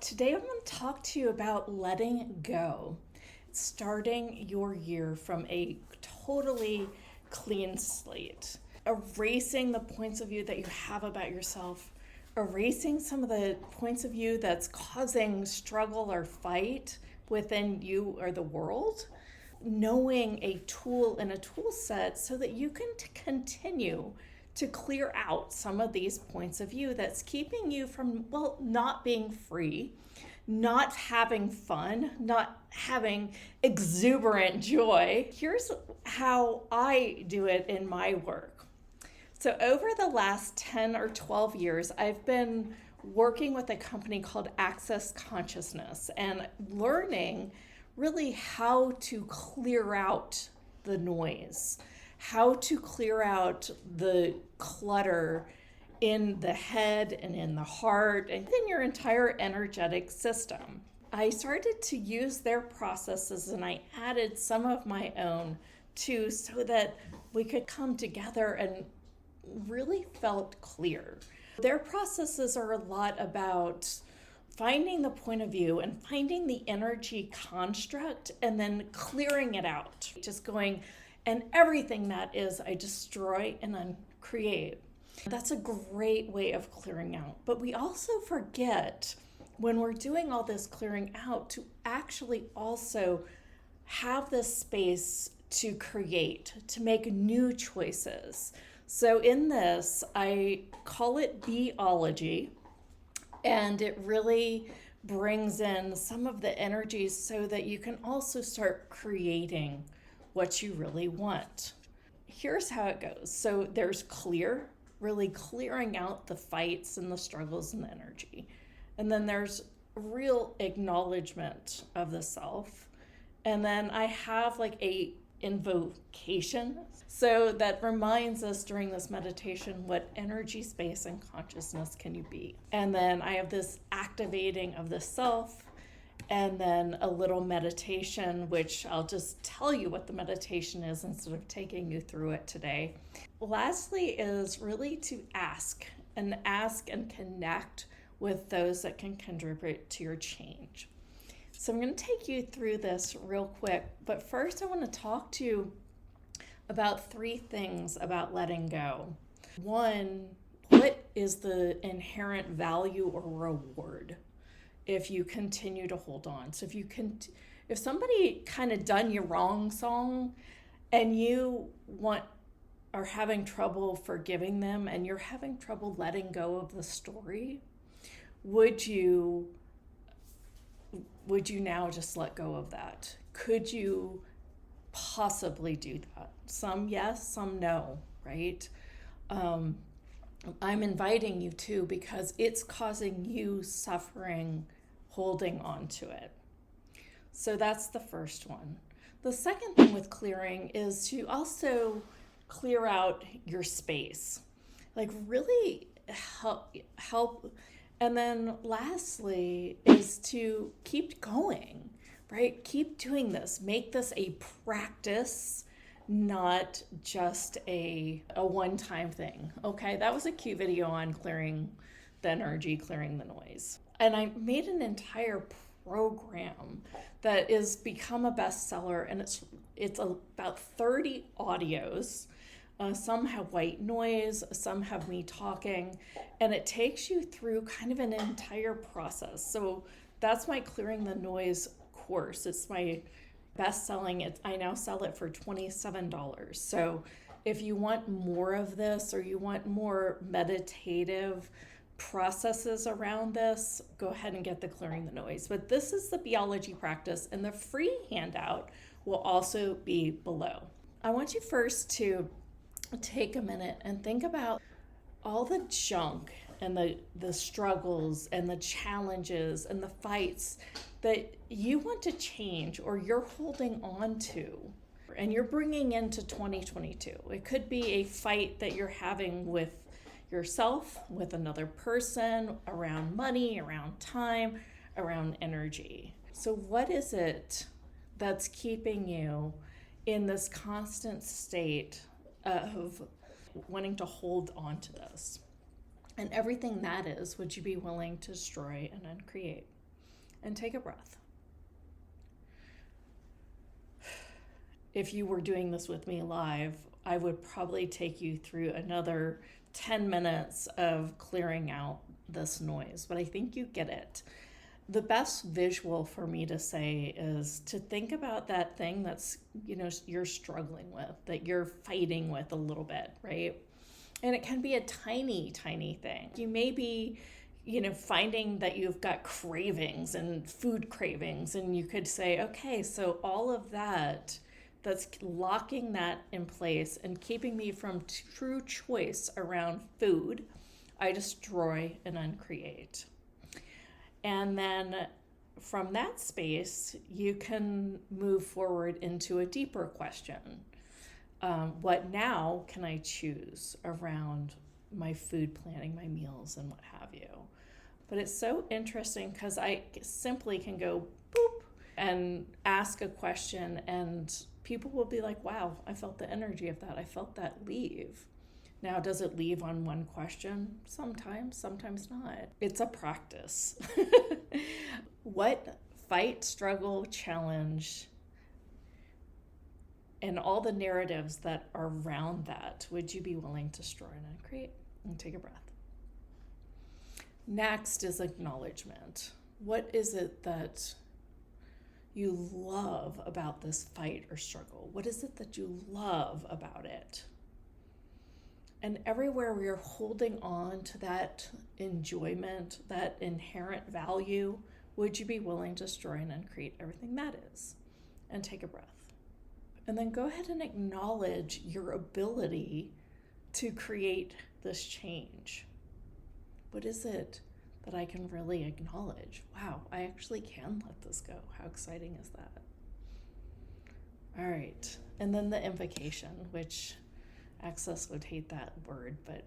Today I'm going to talk to you about letting go, starting your year from a totally clean slate, erasing the points of view that you have about yourself, erasing some of the points of view that's causing struggle or fight within you or the world, knowing a tool and a tool set so that you can continue to clear out some of these points of view that's keeping you from, not being free, not having fun, not having exuberant joy. Here's how I do it in my work. So over the last 10 or 12 years, I've been working with a company called Access Consciousness and learning really how to clear out the noise, how to clear out the clutter in the head and in the heart and in your entire energetic system. I started to use their processes and I added some of my own too so that we could come together and really felt clear. Their processes are a lot about finding the point of view and finding the energy construct and then clearing it out. Just going, and everything that is, I destroy and then create. That's a great way of clearing out. But we also forget when we're doing all this clearing out to actually also have this space to create, to make new choices. So in this, I call it Be-ology. And it really brings in some of the energies so that you can also start creating what you really want. Here's how it goes. So there's clear, really clearing out the fights and the struggles and the energy. And then there's real acknowledgement of the self. And then I have like a invocation. So that reminds us during this meditation what energy, space, and consciousness can you be. And then I have this activating of the self, and then a little meditation, which I'll just tell you what the meditation is instead of taking you through it today. Lastly is really to ask and connect with those that can contribute to your change. So I'm going to take you through this real quick, but first I want to talk to you about 3 things about letting go. 1, what is the inherent value or reward if you continue to hold on? So if somebody kind of done you wrong song and you are having trouble forgiving them and you're having trouble letting go of the story, would you now just let go of that? Could you possibly do that? Some yes, some no, right? I'm inviting you to because it's causing you suffering holding on to it. So that's the first one. The second thing with clearing is to also clear out your space, like really help. And then lastly is to keep going, right? Keep doing this. Make this a practice, not just a one-time thing. Okay, that was a cute video on clearing the energy, clearing the noise. And I made an entire program that is become a bestseller, and it's about 30 audios. Some have white noise, some have me talking, and it takes you through kind of an entire process. So that's my Clearing the Noise course. It's my best-selling. I now sell it for $27. So if you want more of this or you want more meditative processes around this, go ahead and get the Clearing the Noise. But this is the Be-ology practice, and the free handout will also be below. I want you first to take a minute and think about all the junk and the struggles and the challenges and the fights that you want to change or you're holding on to and you're bringing into 2022. It could be a fight that you're having with yourself, with another person, around money, around time, around energy. So what is it that's keeping you in this constant state of wanting to hold on to this? And everything that is, would you be willing to destroy and uncreate? and take a breath. If you were doing this with me live, I would probably take you through another 10 minutes of clearing out this noise, but I think you get it. The best visual for me to say is to think about that thing that's, you're struggling with, that you're fighting with a little bit, right? And it can be a tiny, tiny thing. You may be, finding that you've got cravings and food cravings, and you could say, okay, so all of that's locking that in place and keeping me from true choice around food, I destroy and uncreate. And then from that space, you can move forward into a deeper question. What now can I choose around my food planning, my meals, and what have you? But it's so interesting because I simply can go boop and ask a question, and people will be like, wow, I felt the energy of that. I felt that leave. Now, does it leave on one question? Sometimes not. It's a practice. What fight, struggle, challenge, and all the narratives that are around that would you be willing to destroy and uncreate? And take a breath. Next is acknowledgement. What is it that you love about this fight or struggle? What is it that you love about it? And everywhere we are holding on to that enjoyment, that inherent value, would you be willing to destroy and uncreate everything that is? And take a breath. And then go ahead and acknowledge your ability to create this change. What is it that I can really acknowledge? Wow, I actually can let this go. How exciting is that? All right. And then the invocation, which Access would hate that word, but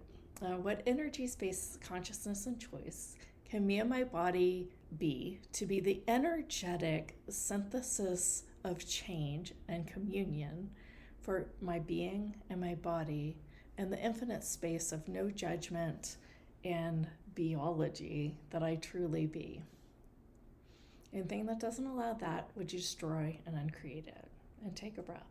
what energy, space, consciousness, and choice can me and my body be to be the energetic synthesis of change and communion for my being and my body and the infinite space of no judgment and be-ology that I truly be? Anything that doesn't allow that, would you destroy and uncreate it? And take a breath.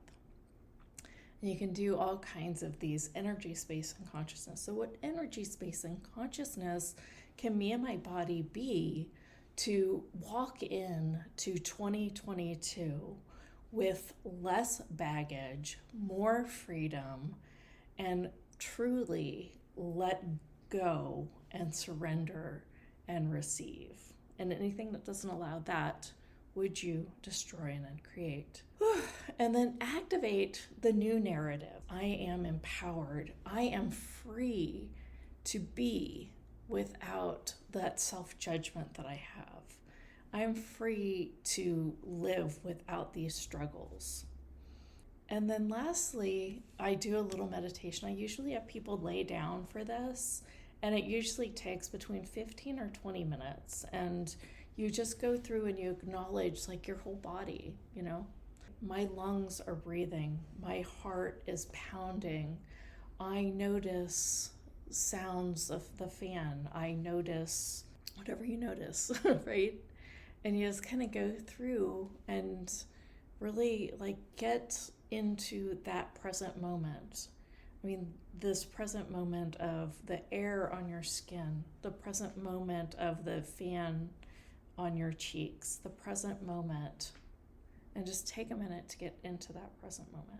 And you can do all kinds of these energy, space, and consciousness. So what energy, space, and consciousness can me and my body be to walk in to 2022 with less baggage, more freedom, and truly let go and surrender and receive? And anything that doesn't allow that, would you destroy and uncreate? And then activate the new narrative. I am empowered. I am free to be without that self-judgment that I have. I am free to live without these struggles. And then lastly, I do a little meditation. I usually have people lay down for this, and it usually takes between 15 or 20 minutes. And you just go through and you acknowledge like your whole body, My lungs are breathing. My heart is pounding. I notice sounds of the fan. I notice whatever you notice, right? And you just kind of go through and really get into that present moment. I mean, this present moment of the air on your skin, the present moment of the fan on your cheeks, the present moment, and just take a minute to get into that present moment.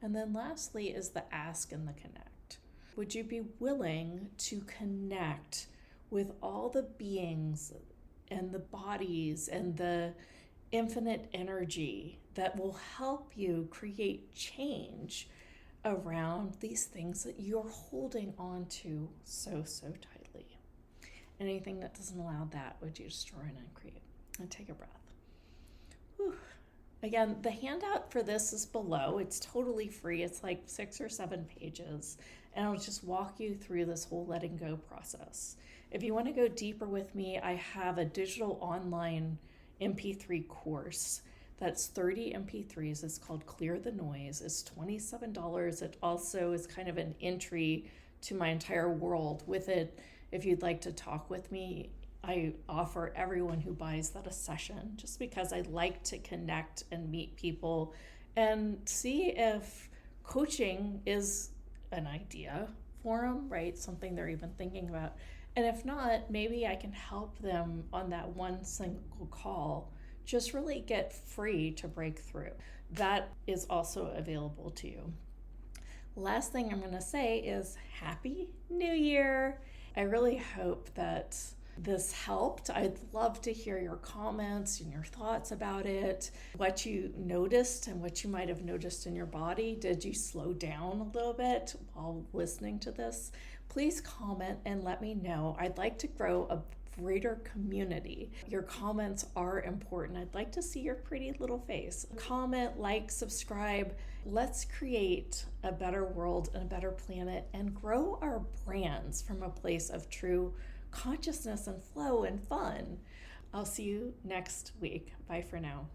And then lastly is the ask and the connect. Would you be willing to connect with all the beings and the bodies and the infinite energy that will help you create change around these things that you're holding on to so tightly? Anything that doesn't allow that, would you destroy and uncreate? And take a breath. Whew. Again, the handout for this is below. It's totally free. It's like 6 or 7 pages, and I'll just walk you through this whole letting go process. If you want to go deeper with me, I have a digital online MP3 course that's 30 MP3s. It's called Clear the Noise. It's $27. It also is kind of an entry to my entire world with it. If you'd like to talk with me I offer everyone who buys that a session, just because I like to connect and meet people and see if coaching is an idea for them, right? Something they're even thinking about. And if not, maybe I can help them on that one single call just really get free to break through. That is also available to you. Last thing I'm going to say is Happy New Year. I really hope that this helped. I'd love to hear your comments and your thoughts about it, what you noticed and what you might have noticed in your body. Did you slow down a little bit while listening to this? Please comment and let me know. I'd like to grow a greater community. Your comments are important. I'd like to see your pretty little face. Comment, like, subscribe. Let's create a better world and a better planet and grow our brands from a place of true consciousness and flow and fun. I'll see you next week. Bye for now.